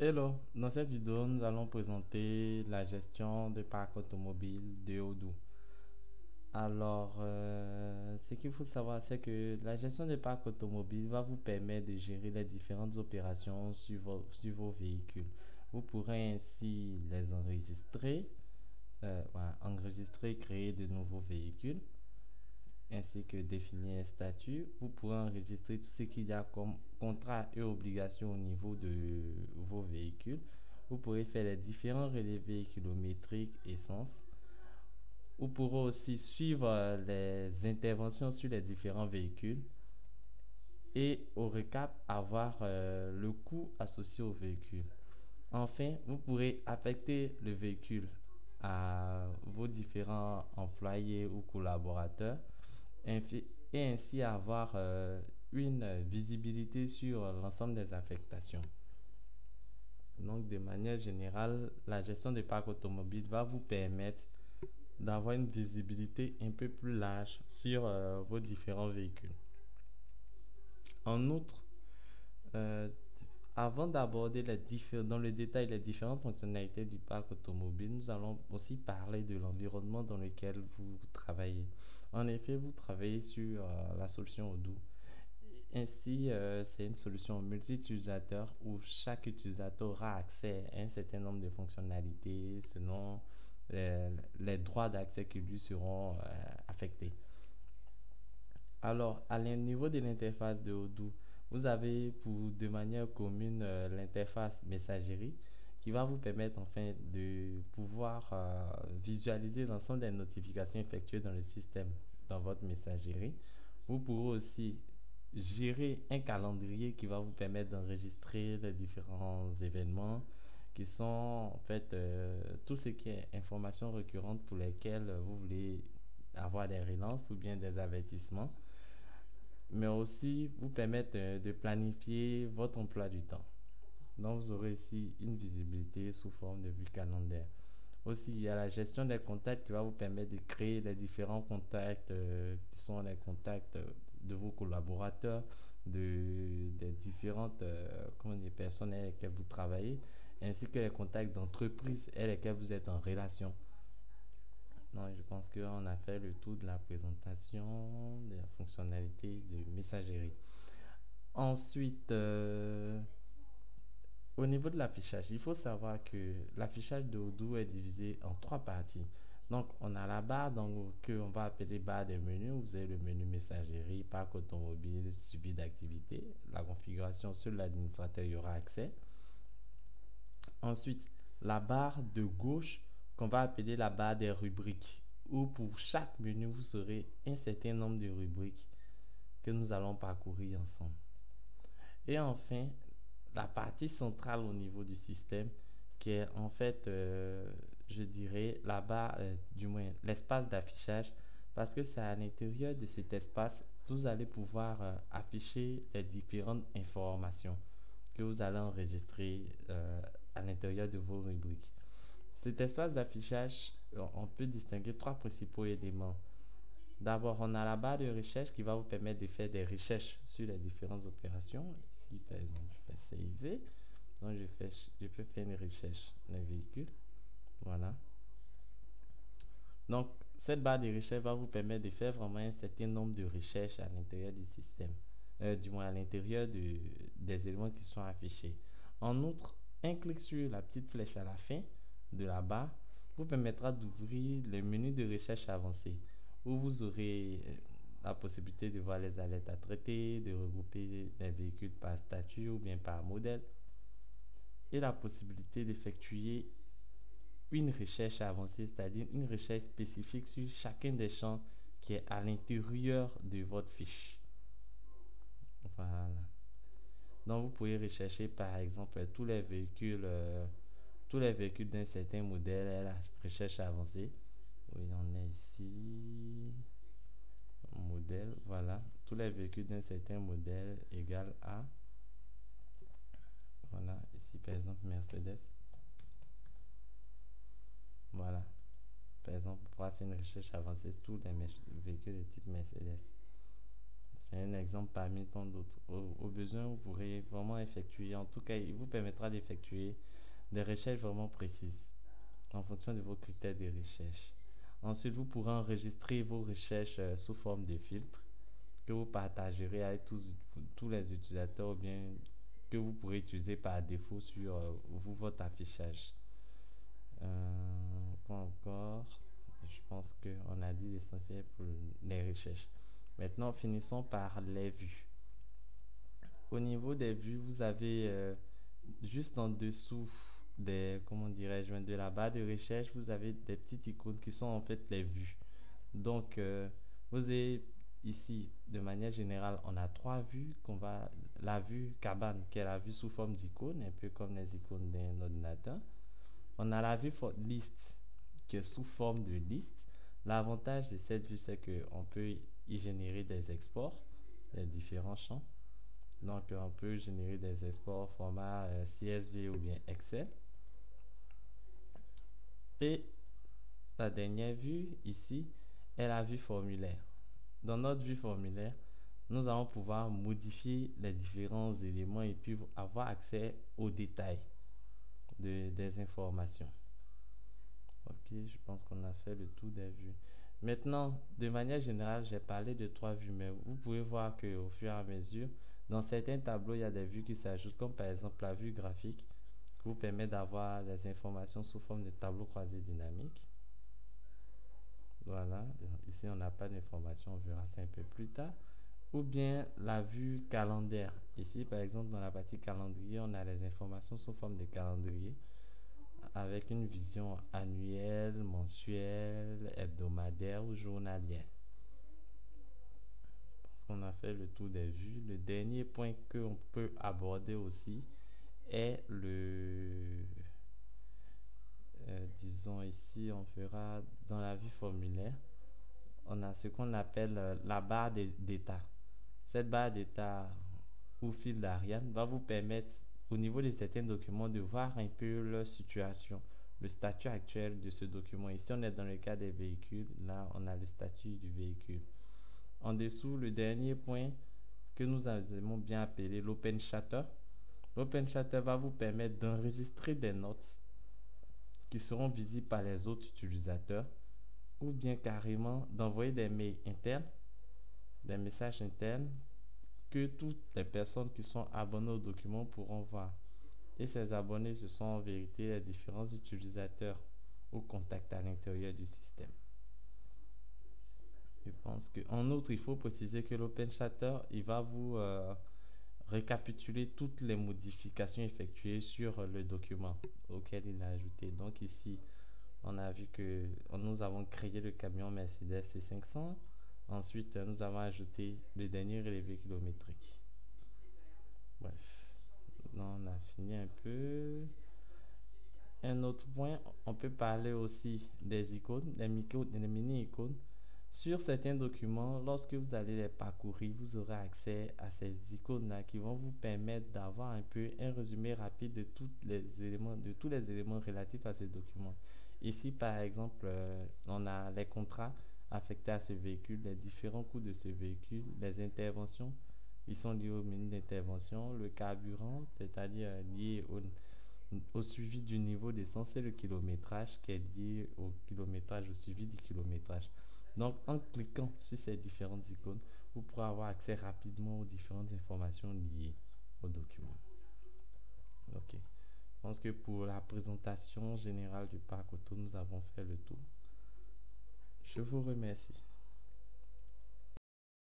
Hello, dans cette vidéo, nous allons présenter la gestion de parc automobile de Odoo. Alors, ce qu'il faut savoir, c'est que la gestion de parc automobile va vous permettre de gérer les différentes opérations sur vos véhicules. Vous pourrez ainsi les enregistrer, voilà, enregistrer, créer de nouveaux véhicules, ainsi que définir un statut. Vous pourrez enregistrer tout ce qu'il y a comme contrat et obligations au niveau de vos véhicules. Vous pourrez faire les différents relevés kilométriques, essence. Vous pourrez aussi suivre les interventions sur les différents véhicules et au récap avoir le coût associé au véhicule. Enfin, vous pourrez affecter le véhicule à vos différents employés ou collaborateurs et ainsi avoir une visibilité sur l'ensemble des affectations. Donc, de manière générale, la gestion des parcs automobiles va vous permettre d'avoir une visibilité un peu plus large sur vos différents véhicules. En outre, euh, avant d'aborder dans le détail les différentes fonctionnalités du parc automobile, nous allons aussi parler de l'environnement dans lequel vous travaillez. En effet, vous travaillez sur la solution Odoo. Ainsi, c'est une solution multi-utilisateur où chaque utilisateur aura accès à un certain nombre de fonctionnalités selon les droits d'accès qui lui seront affectés. Alors, à niveau de l'interface de Odoo, vous avez de manière commune l'interface messagerie qui va vous permettre enfin de pouvoir visualiser l'ensemble des notifications effectuées dans le système dans votre messagerie. Vous pourrez aussi gérer un calendrier qui va vous permettre d'enregistrer les différents événements qui sont en fait tout ce qui est informations récurrentes pour lesquelles vous voulez avoir des relances ou bien des avertissements, mais aussi vous permettre de planifier votre emploi du temps. Donc vous aurez ici une visibilité sous forme de vue calendaire. Aussi, il y a la gestion des contacts qui va vous permettre de créer les différents contacts qui sont les contacts de vos collaborateurs, des différentes personnes avec lesquelles vous travaillez, ainsi que les contacts d'entreprise avec lesquelles vous êtes en relation. Donc, je pense qu'on a fait le tour de la présentation de la fonctionnalité de messagerie. Ensuite, au niveau de l'affichage, il faut savoir que l'affichage de Odoo est divisé en trois parties. Donc, on a la barre que on va appeler barre des menus. Vous avez le menu messagerie, parc automobile, suivi d'activité. La configuration, seul l'administrateur y aura accès. Ensuite, la barre de gauche qu'on va appeler la barre des rubriques, où pour chaque menu, vous aurez un certain nombre de rubriques que nous allons parcourir ensemble. Et enfin, la partie centrale au niveau du système, qui est en fait, je dirais, là-bas, du moins, l'espace d'affichage, parce que c'est à l'intérieur de cet espace, vous allez pouvoir afficher les différentes informations que vous allez enregistrer à l'intérieur de vos rubriques. Cet espace d'affichage, on peut distinguer trois principaux éléments. D'abord, on a la barre de recherche qui va vous permettre de faire des recherches sur les différentes opérations. Ici, par exemple, je fais save. Donc, je peux faire une recherche d'un véhicule. Voilà. Donc, cette barre de recherche va vous permettre de faire vraiment un certain nombre de recherches à l'intérieur du système. Du moins, à l'intérieur des éléments qui sont affichés. En outre, un clic sur la petite flèche à la fin de la barre vous permettra d'ouvrir le menu de recherche avancé où vous aurez la possibilité de voir les alertes à traiter, de regrouper les véhicules par statut ou bien par modèle et la possibilité d'effectuer une recherche avancée, c'est-à-dire une recherche spécifique sur chacun des champs qui est à l'intérieur de votre fiche. Voilà. Donc vous pouvez rechercher par exemple tous les véhicules d'un certain modèle et la recherche avancée. Oui, on est ici. Modèle, voilà. Tous les véhicules d'un certain modèle égale à, voilà, ici par exemple Mercedes. Voilà. Par exemple, on pourra faire une recherche avancée sur tous les véhicules de type Mercedes. C'est un exemple parmi tant d'autres. Au besoin, vous pourrez vraiment effectuer, en tout cas, il vous permettra d'effectuer des recherches vraiment précises en fonction de vos critères de recherche. Ensuite, vous pourrez enregistrer vos recherches sous forme de filtres que vous partagerez avec tous les utilisateurs ou bien que vous pourrez utiliser par défaut sur votre affichage. Quoi encore? Je pense qu'on a dit l'essentiel pour les recherches. Maintenant, finissons par les vues. Au niveau des vues, vous avez juste en dessous comment dirais-je, de la barre de recherche, vous avez des petites icônes qui sont en fait les vues. Donc, vous avez ici, de manière générale, on a trois vues la vue cabane, qui est la vue sous forme d'icône, un peu comme les icônes d'un ordinateur. On a la vue liste, qui est sous forme de liste. L'avantage de cette vue, c'est qu'on peut y générer des exports, des différents champs. Donc, on peut générer des exports format CSV ou bien Excel. Et la dernière vue ici est la vue formulaire. Dans notre vue formulaire, nous allons pouvoir modifier les différents éléments et puis avoir accès aux détails des informations. Ok, je pense qu'on a fait le tour des vues. Maintenant, de manière générale, j'ai parlé de trois vues, mais vous pouvez voir qu'au fur et à mesure, dans certains tableaux, il y a des vues qui s'ajoutent, comme par exemple la vue graphique, qui vous permet d'avoir les informations sous forme de tableau croisé dynamique. Voilà, ici on n'a pas d'informations, on verra ça un peu plus tard. Ou bien la vue calendaire. Ici, par exemple, dans la partie calendrier, on a les informations sous forme de calendrier avec une vision annuelle, mensuelle, hebdomadaire ou journalière. Parce qu'on a fait le tour des vues. Le dernier point qu'on peut aborder aussi est disons ici, on fera dans la vue formulaire, on a ce qu'on appelle la barre d'état. Cette barre d'état ou fil d'Ariane va vous permettre au niveau de certains documents de voir un peu leur situation, le statut actuel de ce document. Ici on est dans le cas des véhicules, là on a le statut du véhicule. En dessous, le dernier point que nous avons bien appelé l'Open Chatter. L'Open Chatter va vous permettre d'enregistrer des notes qui seront visibles par les autres utilisateurs ou bien carrément d'envoyer des mails internes, des messages internes que toutes les personnes qui sont abonnées au document pourront voir. Et ces abonnés, ce sont en vérité les différents utilisateurs ou contacts à l'intérieur du système. Je pense qu'en outre, il faut préciser que l'OpenChatter, il va vous récapituler toutes les modifications effectuées sur le document auquel il a ajouté. Donc ici, on a vu que nous avons créé le camion Mercedes C500. Ensuite, nous avons ajouté le dernier relevé kilométrique. Bref, là, on a fini un peu. Un autre point, on peut parler aussi des icônes, des mini-icônes. Sur certains documents, lorsque vous allez les parcourir, vous aurez accès à ces icônes-là qui vont vous permettre d'avoir un peu un résumé rapide de tous les éléments relatifs à ce document. Ici, par exemple, on a les contrats affectés à ce véhicule, les différents coûts de ce véhicule, les interventions, ils sont liés au menu d'intervention, le carburant, c'est-à-dire lié au suivi du niveau d'essence et le kilométrage qui est lié au kilométrage, au suivi du kilométrage. Donc, en cliquant sur ces différentes icônes, vous pourrez avoir accès rapidement aux différentes informations liées au document. Ok. Je pense que pour la présentation générale du parc auto, nous avons fait le tour. Je vous remercie.